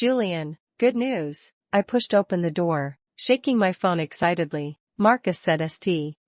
Julian, good news. I pushed open the door, shaking my phone excitedly. Marcus said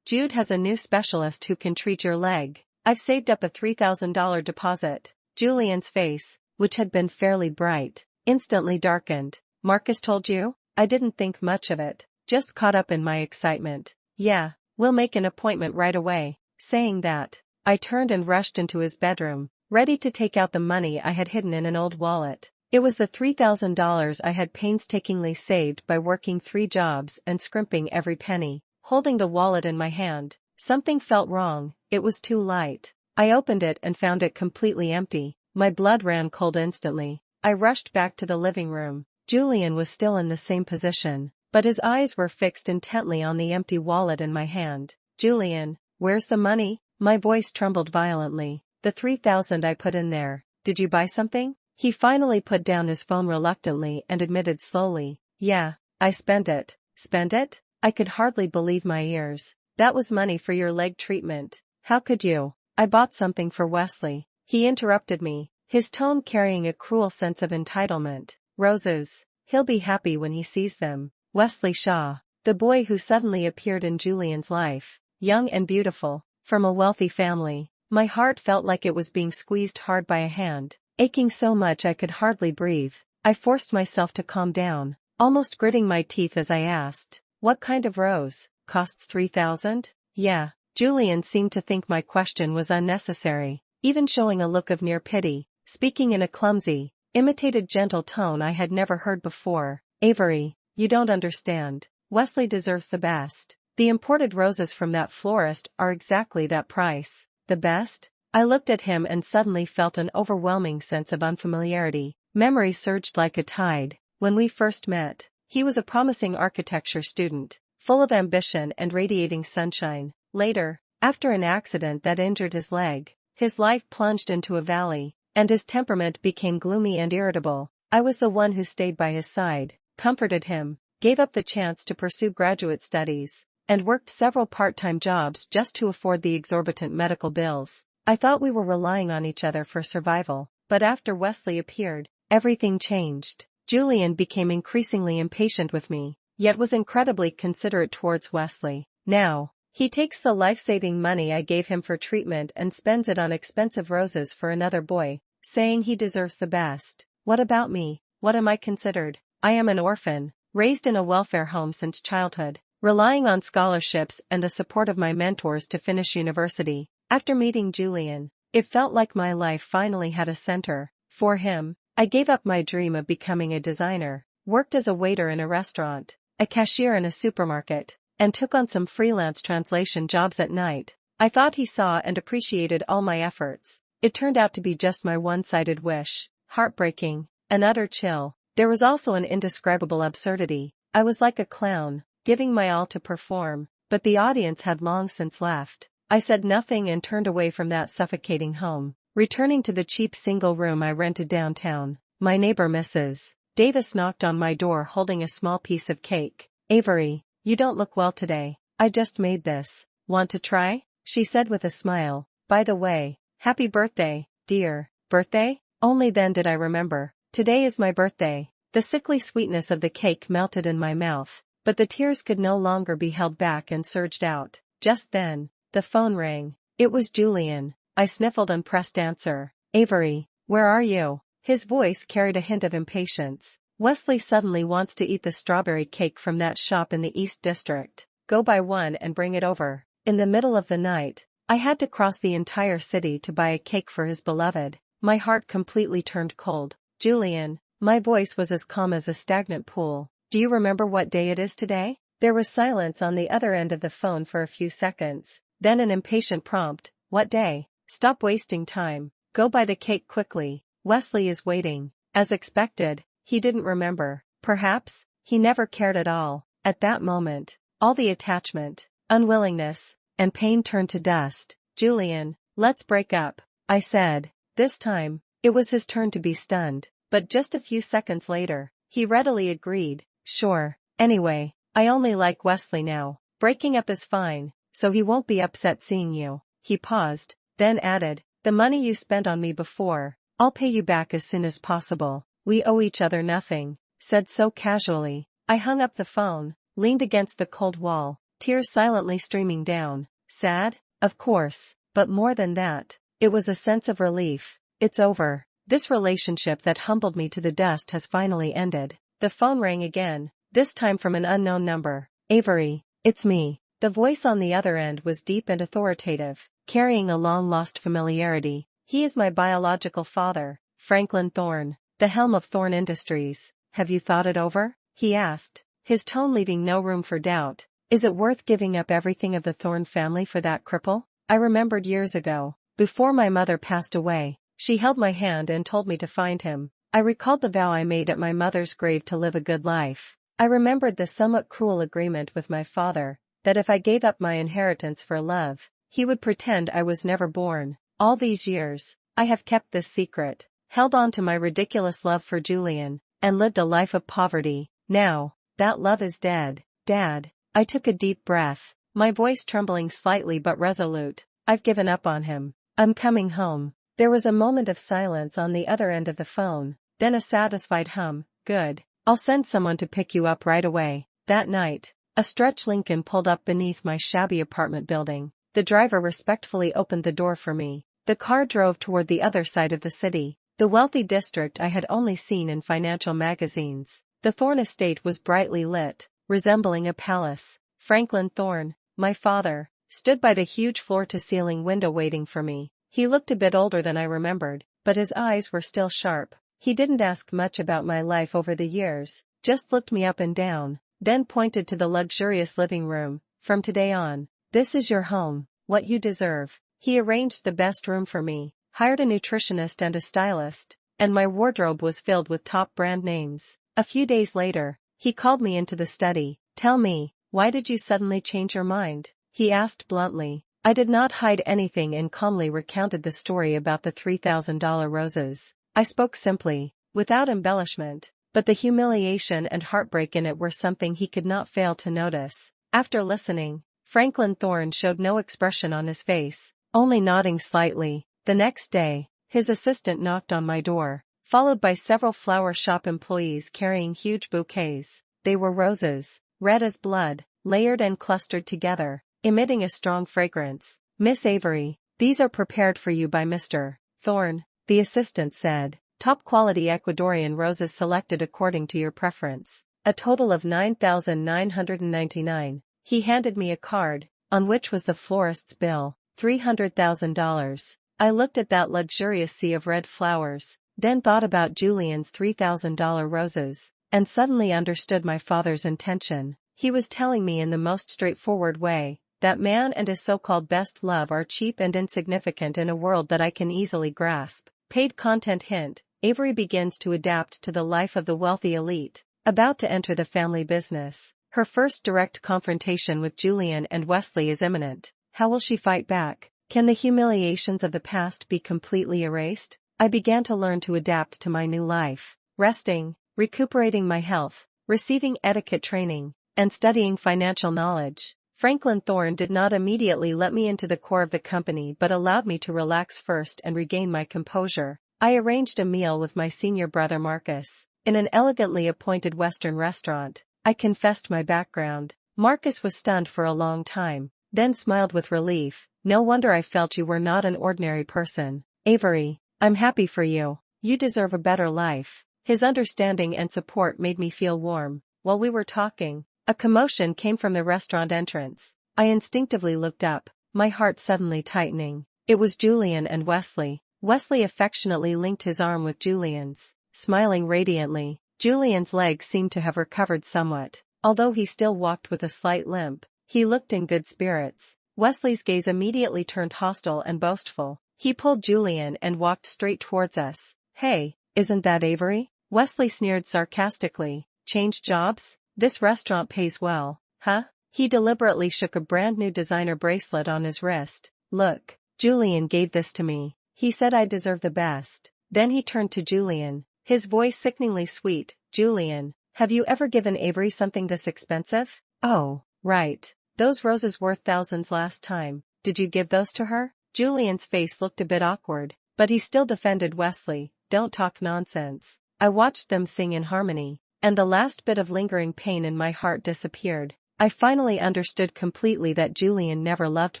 Jude has a new specialist who can treat your leg. I've saved up a $3,000 deposit. Julian's face, which had been fairly bright, instantly darkened. Marcus told you? I didn't think much of it, just caught up in my excitement. Yeah, we'll make an appointment right away. Saying that, I turned and rushed into his bedroom, ready to take out the money I had hidden in an old wallet. It was the $3,000 I had painstakingly saved by working 3 jobs and scrimping every penny. Holding the wallet in my hand, something felt wrong. It was too light. I opened it and found it completely empty. My blood ran cold instantly. I rushed back to the living room. Julian was still in the same position, but his eyes were fixed intently on the empty wallet in my hand. Julian, where's the money? My voice trembled violently. The $3,000 I put in there. Did you buy something? He finally put down his phone reluctantly and admitted slowly, yeah, I spent it. Spent it? I could hardly believe my ears. That was money for your leg treatment. How could you? I bought something for Wesley. He interrupted me, his tone carrying a cruel sense of entitlement. Roses. He'll be happy when he sees them. Wesley Shaw, the boy who suddenly appeared in Julian's life, young and beautiful, from a wealthy family. My heart felt like it was being squeezed hard by a hand, aching so much I could hardly breathe. I forced myself to calm down, almost gritting my teeth as I asked, what kind of rose? Costs $3,000? Yeah. Julian seemed to think my question was unnecessary, even showing a look of near pity, speaking in a clumsy, imitated gentle tone I had never heard before. Avery, you don't understand. Wesley deserves the best. The imported roses from that florist are exactly that price. The best? I looked at him and suddenly felt an overwhelming sense of unfamiliarity. Memory surged like a tide. When we first met, he was a promising architecture student, full of ambition and radiating sunshine. Later, after an accident that injured his leg, his life plunged into a valley, and his temperament became gloomy and irritable. I was the one who stayed by his side, comforted him, gave up the chance to pursue graduate studies, and worked several part-time jobs just to afford the exorbitant medical bills. I thought we were relying on each other for survival, but after Wesley appeared, everything changed. Julian became increasingly impatient with me, yet was incredibly considerate towards Wesley. Now, he takes the life-saving money I gave him for treatment and spends it on expensive roses for another boy, saying he deserves the best. What about me? What am I considered? I am an orphan, raised in a welfare home since childhood, relying on scholarships and the support of my mentors to finish university. After meeting Julian, it felt like my life finally had a center. For him, I gave up my dream of becoming a designer, worked as a waiter in a restaurant, a cashier in a supermarket, and took on some freelance translation jobs at night. I thought he saw and appreciated all my efforts. It turned out to be just my one-sided wish. Heartbreaking, an utter chill. There was also an indescribable absurdity. I was like a clown, giving my all to perform, but the audience had long since left. I said nothing and turned away from that suffocating home, returning to the cheap single room I rented downtown. My neighbor Mrs. Davis knocked on my door holding a small piece of cake. Avery, you don't look well today. I just made this. Want to try? She said with a smile. By the way, happy birthday, dear. Birthday? Only then did I remember. Today is my birthday. The sickly sweetness of the cake melted in my mouth, but the tears could no longer be held back and surged out. Just then, the phone rang. It was Julian. I sniffled and pressed answer. Avery, where are you? His voice carried a hint of impatience. Wesley suddenly wants to eat the strawberry cake from that shop in the East District. Go buy one and bring it over. In the middle of the night, I had to cross the entire city to buy a cake for his beloved. My heart completely turned cold. Julian, my voice was as calm as a stagnant pool. Do you remember what day it is today? There was silence on the other end of the phone for a few seconds. Then an impatient prompt, what day? Stop wasting time. Go buy the cake quickly. Wesley is waiting. As expected, he didn't remember. Perhaps, he never cared at all. At that moment, all the attachment, unwillingness, and pain turned to dust. Julian, let's break up, I said. This time, it was his turn to be stunned, but just a few seconds later, he readily agreed. Sure. Anyway, I only like Wesley now. Breaking up is fine, so he won't be upset seeing you. He paused, then added, the money you spent on me before, I'll pay you back as soon as possible. We owe each other nothing, said so casually. I hung up the phone, leaned against the cold wall, tears silently streaming down. Sad? Of course, but more than that, it was a sense of relief. It's over. This relationship that humbled me to the dust has finally ended. The phone rang again, this time from an unknown number. Avery, it's me. The voice on the other end was deep and authoritative, carrying a long-lost familiarity. He is my biological father, Franklin Thorne, the helm of Thorne Industries. Have you thought it over? He asked, his tone leaving no room for doubt. Is it worth giving up everything of the Thorne family for that cripple? I remembered years ago, before my mother passed away, she held my hand and told me to find him. I recalled the vow I made at my mother's grave to live a good life. I remembered the somewhat cruel agreement with my father, that if I gave up my inheritance for love, he would pretend I was never born. All these years, I have kept this secret, held on to my ridiculous love for Julian, and lived a life of poverty. Now, that love is dead. Dad, I took a deep breath, my voice trembling slightly but resolute. I've given up on him. I'm coming home. There was a moment of silence on the other end of the phone, then a satisfied hum. Good. I'll send someone to pick you up right away. That night, a stretch Lincoln pulled up beneath my shabby apartment building. The driver respectfully opened the door for me. The car drove toward the other side of the city, the wealthy district I had only seen in financial magazines. The Thorne estate was brightly lit, resembling a palace. Franklin Thorne, my father, stood by the huge floor-to-ceiling window waiting for me. He looked a bit older than I remembered, but his eyes were still sharp. He didn't ask much about my life over the years, just looked me up and down, then pointed to the luxurious living room. From today on, this is your home, what you deserve. He arranged the best room for me, hired a nutritionist and a stylist, and my wardrobe was filled with top brand names. A few days later, he called me into the study. Tell me, why did you suddenly change your mind? He asked bluntly. I did not hide anything and calmly recounted the story about the $3,000 roses. I spoke simply, without embellishment, but the humiliation and heartbreak in it were something he could not fail to notice. After listening, Franklin Thorne showed no expression on his face, only nodding slightly. The next day, his assistant knocked on my door, followed by several flower shop employees carrying huge bouquets. They were roses, red as blood, layered and clustered together, emitting a strong fragrance. Miss Avery, these are prepared for you by Mr. Thorne, the assistant said. Top-quality Ecuadorian roses selected according to your preference. A total of $9,999. He handed me a card, on which was the florist's bill. $300,000. I looked at that luxurious sea of red flowers, then thought about Julian's $3,000 roses, and suddenly understood my father's intention. He was telling me in the most straightforward way, that man and his so-called best love are cheap and insignificant in a world that I can easily grasp. Paid content hint, Avery begins to adapt to the life of the wealthy elite, about to enter the family business. Her first direct confrontation with Julian and Wesley is imminent. How will she fight back? Can the humiliations of the past be completely erased? I began to learn to adapt to my new life, resting, recuperating my health, receiving etiquette training, and studying financial knowledge. Franklin Thorne did not immediately let me into the core of the company but allowed me to relax first and regain my composure. I arranged a meal with my senior brother Marcus, in an elegantly appointed Western restaurant. I confessed my background. Marcus was stunned for a long time, then smiled with relief. No wonder I felt you were not an ordinary person. Avery, I'm happy for you. You deserve a better life. His understanding and support made me feel warm. While we were talking, a commotion came from the restaurant entrance. I instinctively looked up, my heart suddenly tightening. It was Julian and Wesley. Wesley affectionately linked his arm with Julian's, smiling radiantly. Julian's legs seemed to have recovered somewhat. Although he still walked with a slight limp, he looked in good spirits. Wesley's gaze immediately turned hostile and boastful. He pulled Julian and walked straight towards us. Hey, isn't that Avery? Wesley sneered sarcastically. Change jobs? This restaurant pays well, huh? He deliberately shook a brand new designer bracelet on his wrist. Look, Julian gave this to me. He said I deserve the best. Then he turned to Julian, his voice sickeningly sweet. Julian, have you ever given Avery something this expensive? Oh, right. Those roses worth thousands last time. Did you give those to her? Julian's face looked a bit awkward, but he still defended Wesley. Don't talk nonsense. I watched them sing in harmony, and the last bit of lingering pain in my heart disappeared. I finally understood completely that Julian never loved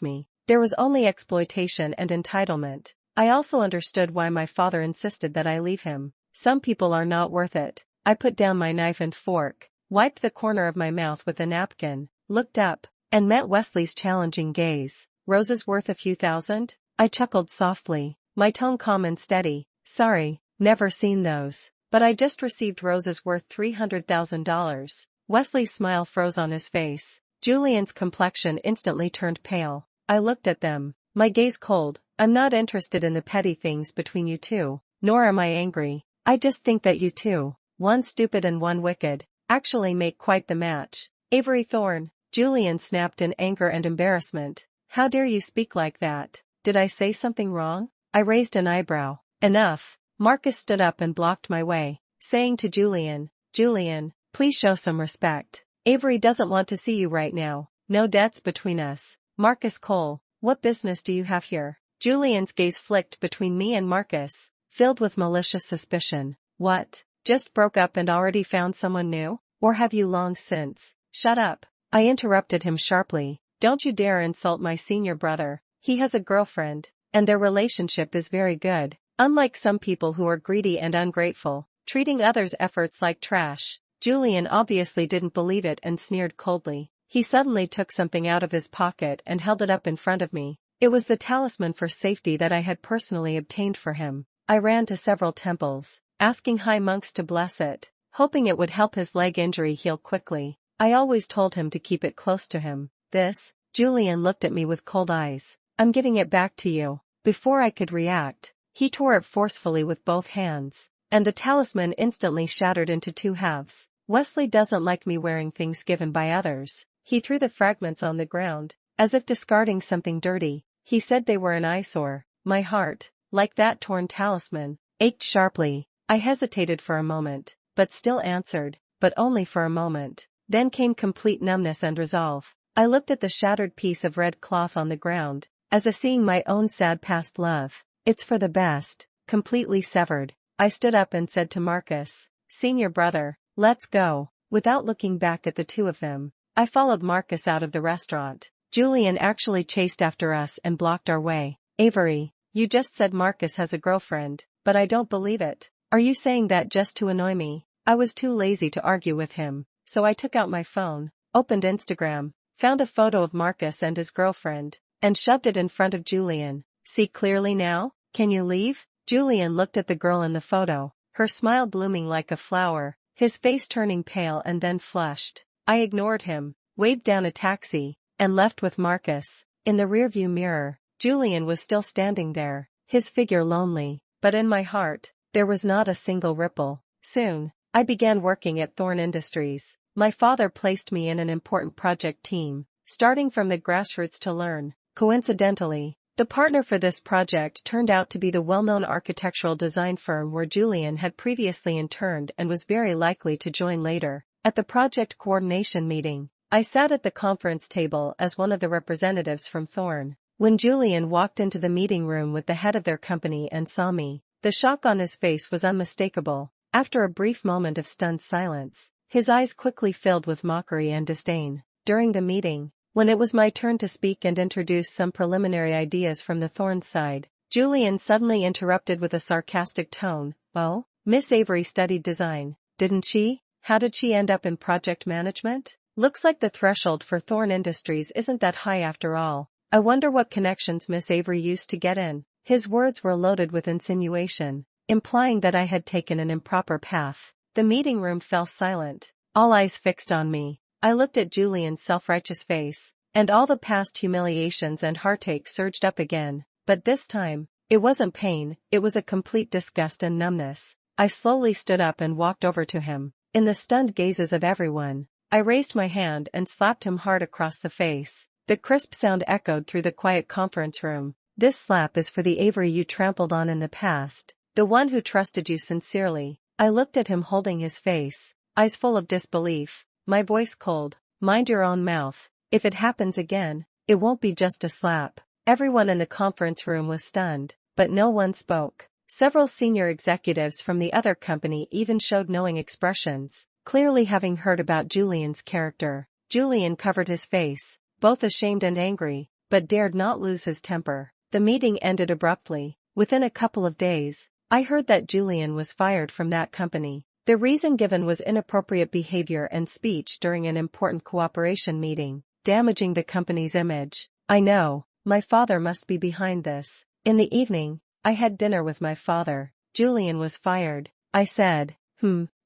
me. There was only exploitation and entitlement. I also understood why my father insisted that I leave him. Some people are not worth it. I put down my knife and fork, wiped the corner of my mouth with a napkin, looked up, and met Wesley's challenging gaze. Roses worth a few thousand? I chuckled softly, my tone calm and steady. Sorry, never seen those. But I just received roses worth $300,000. Wesley's smile froze on his face. Julian's complexion instantly turned pale. I looked at them, my gaze cold. I'm not interested in the petty things between you two, nor am I angry. I just think that you two, one stupid and one wicked, actually make quite the match. Avery Thorne, Julian snapped in anger and embarrassment. How dare you speak like that? Did I say something wrong? I raised an eyebrow. Enough. Marcus stood up and blocked my way, saying to Julian, Julian, please show some respect. Avery doesn't want to see you right now. No debts between us. Marcus Cole, what business do you have here? Julian's gaze flicked between me and Marcus, filled with malicious suspicion. What? Just broke up and already found someone new? Or have you long since? Shut up. I interrupted him sharply. Don't you dare insult my senior brother. He has a girlfriend, and their relationship is very good. Unlike some people who are greedy and ungrateful, treating others' efforts like trash. Julian obviously didn't believe it and sneered coldly. He suddenly took something out of his pocket and held it up in front of me. It was the talisman for safety that I had personally obtained for him. I ran to several temples, asking high monks to bless it, hoping it would help his leg injury heal quickly. I always told him to keep it close to him. This? Julian looked at me with cold eyes. I'm giving it back to you. Before I could react, he tore it forcefully with both hands, and the talisman instantly shattered into two halves. Wesley doesn't like me wearing things given by others. He threw the fragments on the ground, as if discarding something dirty. He said they were an eyesore. My heart, like that torn talisman, ached sharply. I hesitated for a moment, but still answered, but only for a moment. Then came complete numbness and resolve. I looked at the shattered piece of red cloth on the ground, as if seeing my own sad past love. It's for the best, completely severed. I stood up and said to Marcus, Senior brother, let's go. Without looking back at the two of them, I followed Marcus out of the restaurant. Julian actually chased after us and blocked our way. Avery, you just said Marcus has a girlfriend, but I don't believe it. Are you saying that just to annoy me? I was too lazy to argue with him, so I took out my phone, opened Instagram, found a photo of Marcus and his girlfriend, and shoved it in front of Julian. See clearly now? Can you leave? Julian looked at the girl in the photo, her smile blooming like a flower, his face turning pale and then flushed. I ignored him, waved down a taxi, and left with Marcus. In the rearview mirror, Julian was still standing there, his figure lonely, but in my heart, there was not a single ripple. Soon, I began working at Thorne Industries. My father placed me in an important project team, starting from the grassroots to learn. Coincidentally, the partner for this project turned out to be the well-known architectural design firm where Julian had previously interned and was very likely to join later. At the project coordination meeting, I sat at the conference table as one of the representatives from Thorne. When Julian walked into the meeting room with the head of their company and saw me, the shock on his face was unmistakable. After a brief moment of stunned silence, his eyes quickly filled with mockery and disdain. During the meeting, when it was my turn to speak and introduce some preliminary ideas from the Thorne side, Julian suddenly interrupted with a sarcastic tone. Oh, Miss Avery studied design, didn't she? How did she end up in project management? Looks like the threshold for Thorne Industries isn't that high after all. I wonder what connections Miss Avery used to get in. His words were loaded with insinuation, implying that I had taken an improper path. The meeting room fell silent, all eyes fixed on me. I looked at Julian's self-righteous face, and all the past humiliations and heartache surged up again. But this time, it wasn't pain, it was a complete disgust and numbness. I slowly stood up and walked over to him. In the stunned gazes of everyone, I raised my hand and slapped him hard across the face. The crisp sound echoed through the quiet conference room. This slap is for the Avery you trampled on in the past, the one who trusted you sincerely. I looked at him holding his face, eyes full of disbelief, my voice cold. Mind your own mouth. If it happens again, it won't be just a slap. Everyone in the conference room was stunned, but no one spoke. Several senior executives from the other company even showed knowing expressions, clearly having heard about Julian's character. Julian covered his face, both ashamed and angry, but dared not lose his temper. The meeting ended abruptly. Within a couple of days, I heard that Julian was fired from that company. The reason given was inappropriate behavior and speech during an important cooperation meeting, damaging the company's image. I know, my father must be behind this. In the evening, I had dinner with my father. Julian was fired. I said,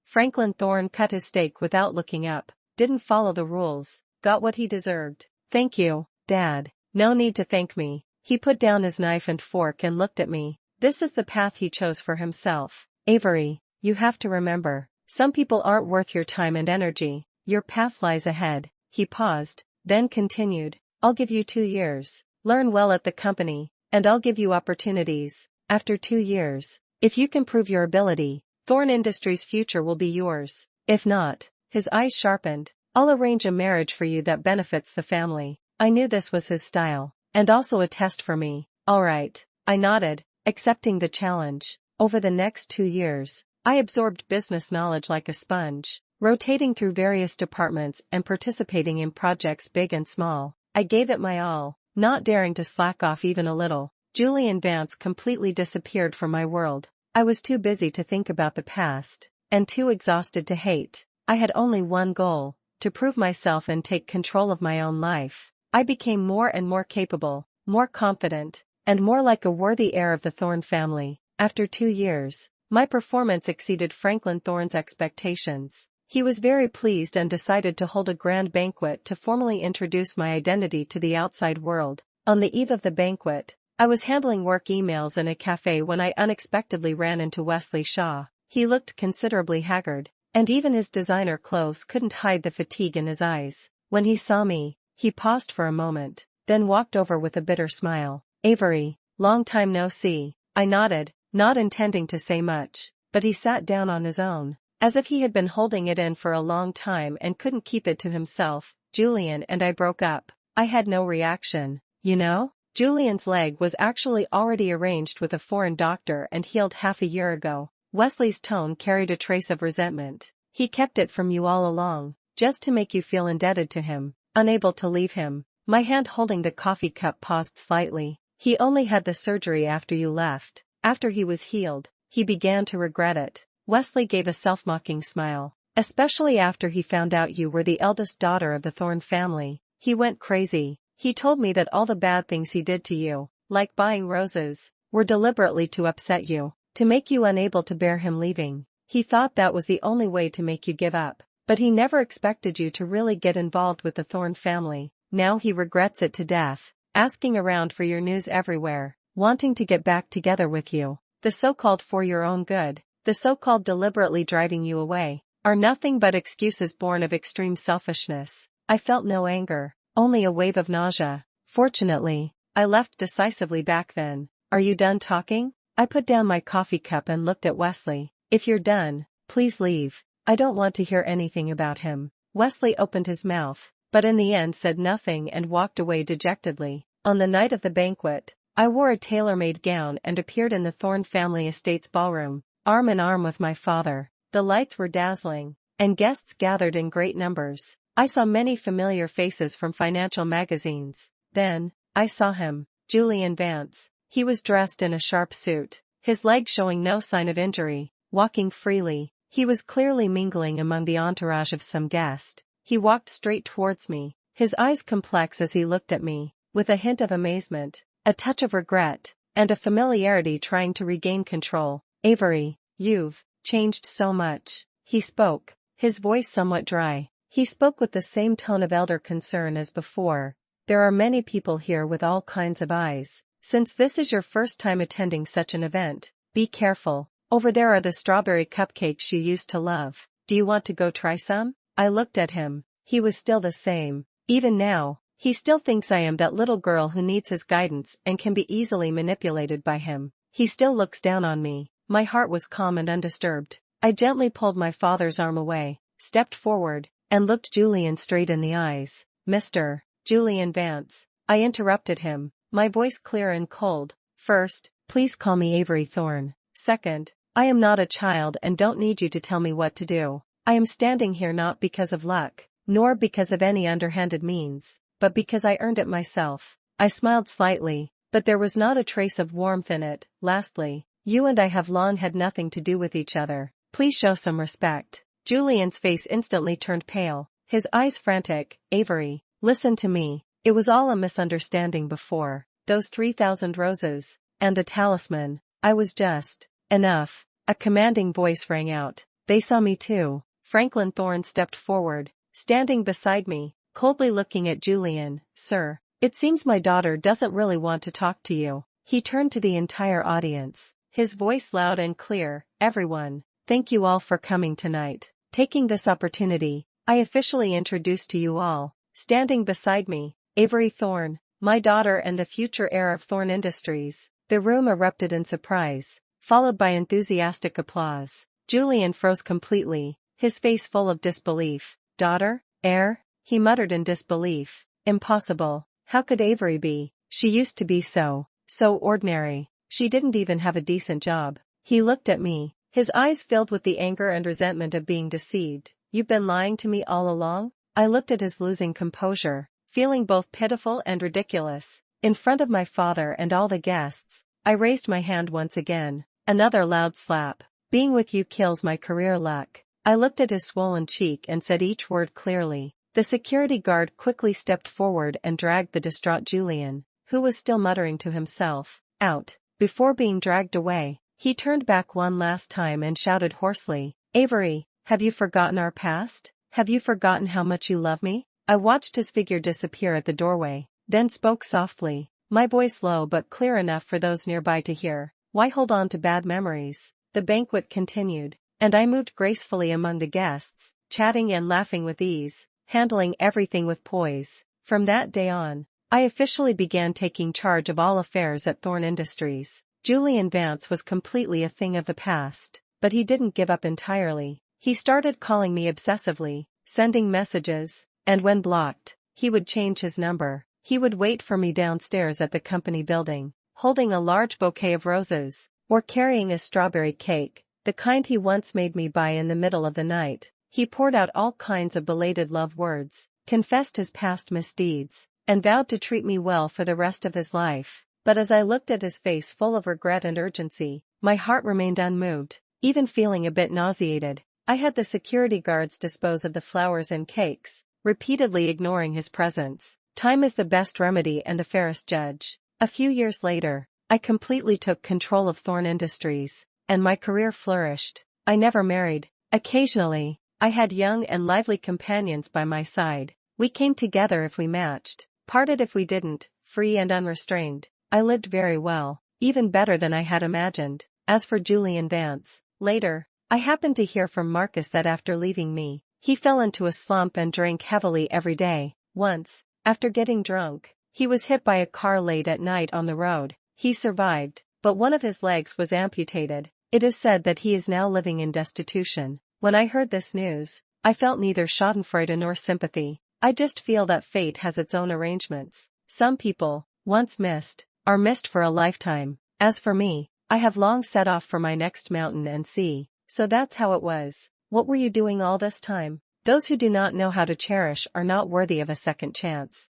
Franklin Thorne cut his steak without looking up, didn't follow the rules, got what he deserved. Thank you, Dad. No need to thank me. He put down his knife and fork and looked at me. This is the path he chose for himself. Avery, you have to remember, some people aren't worth your time and energy. Your path lies ahead. He paused, then continued, I'll give you 2 years. Learn well at the company, and I'll give you opportunities. After 2 years, if you can prove your ability, Thorne Industries' future will be yours. If not, his eyes sharpened, I'll arrange a marriage for you that benefits the family. I knew this was his style, and also a test for me. All right, I nodded, accepting the challenge. Over the next 2 years, I absorbed business knowledge like a sponge, rotating through various departments and participating in projects big and small. I gave it my all, not daring to slack off even a little. Julian Vance completely disappeared from my world. I was too busy to think about the past, and too exhausted to hate. I had only one goal, to prove myself and take control of my own life. I became more and more capable, more confident, and more like a worthy heir of the Thorne family. After 2 years, my performance exceeded Franklin Thorne's expectations. He was very pleased and decided to hold a grand banquet to formally introduce my identity to the outside world. On the eve of the banquet, I was handling work emails in a cafe when I unexpectedly ran into Wesley Shaw. He looked considerably haggard, and even his designer clothes couldn't hide the fatigue in his eyes. When he saw me, he paused for a moment, then walked over with a bitter smile. Avery, long time no see. I nodded, not intending to say much, but he sat down on his own, as if he had been holding it in for a long time and couldn't keep it to himself. Julian and I broke up. I had no reaction, you know? Julian's leg was actually already arranged with a foreign doctor and healed half a year ago. Wesley's tone carried a trace of resentment. He kept it from you all along, just to make you feel indebted to him, unable to leave him. My hand holding the coffee cup paused slightly. He only had the surgery after you left. After he was healed, he began to regret it. Wesley gave a self-mocking smile. Especially after he found out you were the eldest daughter of the Thorne family. He went crazy. He told me that all the bad things he did to you, like buying roses, were deliberately to upset you, to make you unable to bear him leaving. He thought that was the only way to make you give up, but he never expected you to really get involved with the Thorne family. Now he regrets it to death, asking around for your news everywhere, wanting to get back together with you. The so-called for your own good, the so-called deliberately driving you away, are nothing but excuses born of extreme selfishness. I felt no anger, only a wave of nausea. Fortunately, I left decisively back then. Are you done talking? I put down my coffee cup and looked at Wesley. If you're done, please leave. I don't want to hear anything about him. Wesley opened his mouth, but in the end said nothing and walked away dejectedly. On the night of the banquet, I wore a tailor-made gown and appeared in the Thorne family estate's ballroom, arm in arm with my father. The lights were dazzling, and guests gathered in great numbers. I saw many familiar faces from financial magazines. Then, I saw him, Julian Vance. He was dressed in a sharp suit, his leg showing no sign of injury, walking freely. He was clearly mingling among the entourage of some guest. He walked straight towards me, his eyes complex as he looked at me, with a hint of amazement, a touch of regret, and a familiarity trying to regain control. Avery, you've changed so much. He spoke, his voice somewhat dry. He spoke with the same tone of elder concern as before. There are many people here with all kinds of eyes. Since this is your first time attending such an event, be careful. Over there are the strawberry cupcakes you used to love. Do you want to go try some? I looked at him. He was still the same. Even now, he still thinks I am that little girl who needs his guidance and can be easily manipulated by him. He still looks down on me. My heart was calm and undisturbed. I gently pulled my father's arm away, stepped forward, and looked Julian straight in the eyes. Mr. Julian Vance. I interrupted him, my voice clear and cold. First, please call me Avery Thorne. Second, I am not a child and don't need you to tell me what to do. I am standing here not because of luck, nor because of any underhanded means, but because I earned it myself. I smiled slightly, but there was not a trace of warmth in it. Lastly, you and I have long had nothing to do with each other. Please show some respect. Julian's face instantly turned pale, his eyes frantic. Avery, listen to me. It was all a misunderstanding before. Those 3,000 roses, and the talisman. I was just enough. A commanding voice rang out. They saw me too. Franklin Thorne stepped forward, standing beside me, coldly looking at Julian. Sir, it seems my daughter doesn't really want to talk to you. He turned to the entire audience, his voice loud and clear. Everyone, thank you all for coming tonight. Taking this opportunity, I officially introduce to you all, standing beside me, Avery Thorne, my daughter and the future heir of Thorne Industries. The room erupted in surprise, followed by enthusiastic applause. Julian froze completely, his face full of disbelief. Daughter? Heir? He muttered in disbelief. Impossible. How could Avery be? She used to be so ordinary. She didn't even have a decent job. He looked at me, his eyes filled with the anger and resentment of being deceived. You've been lying to me all along? I looked at his losing composure, feeling both pitiful and ridiculous. In front of my father and all the guests, I raised my hand once again. Another loud slap. Being with you kills my career luck. I looked at his swollen cheek and said each word clearly. The security guard quickly stepped forward and dragged the distraught Julian, who was still muttering to himself, out. Before being dragged away, he turned back one last time and shouted hoarsely, Avery, have you forgotten our past? Have you forgotten how much you love me? I watched his figure disappear at the doorway, then spoke softly, my voice low but clear enough for those nearby to hear. Why hold on to bad memories? The banquet continued, and I moved gracefully among the guests, chatting and laughing with ease, handling everything with poise. From that day on, I officially began taking charge of all affairs at Thorne Industries. Julian Vance was completely a thing of the past, but he didn't give up entirely. He started calling me obsessively, sending messages, and when blocked, he would change his number. He would wait for me downstairs at the company building, holding a large bouquet of roses, or carrying a strawberry cake, the kind he once made me buy in the middle of the night. He poured out all kinds of belated love words, confessed his past misdeeds, and vowed to treat me well for the rest of his life. But as I looked at his face full of regret and urgency, my heart remained unmoved, even feeling a bit nauseated. I had the security guards dispose of the flowers and cakes, repeatedly ignoring his presence. Time is the best remedy and the fairest judge. A few years later, I completely took control of Thorne Industries, and my career flourished. I never married. Occasionally, I had young and lively companions by my side. We came together if we matched, parted if we didn't, free and unrestrained. I lived very well, even better than I had imagined. As for Julian Vance, later, I happened to hear from Marcus that after leaving me, he fell into a slump and drank heavily every day. Once, after getting drunk, he was hit by a car late at night on the road. He survived, but one of his legs was amputated. It is said that he is now living in destitution. When I heard this news, I felt neither schadenfreude nor sympathy. I just feel that fate has its own arrangements. Some people, once missed, are missed for a lifetime. As for me, I have long set off for my next mountain and sea. So that's how it was. What were you doing all this time? Those who do not know how to cherish are not worthy of a second chance.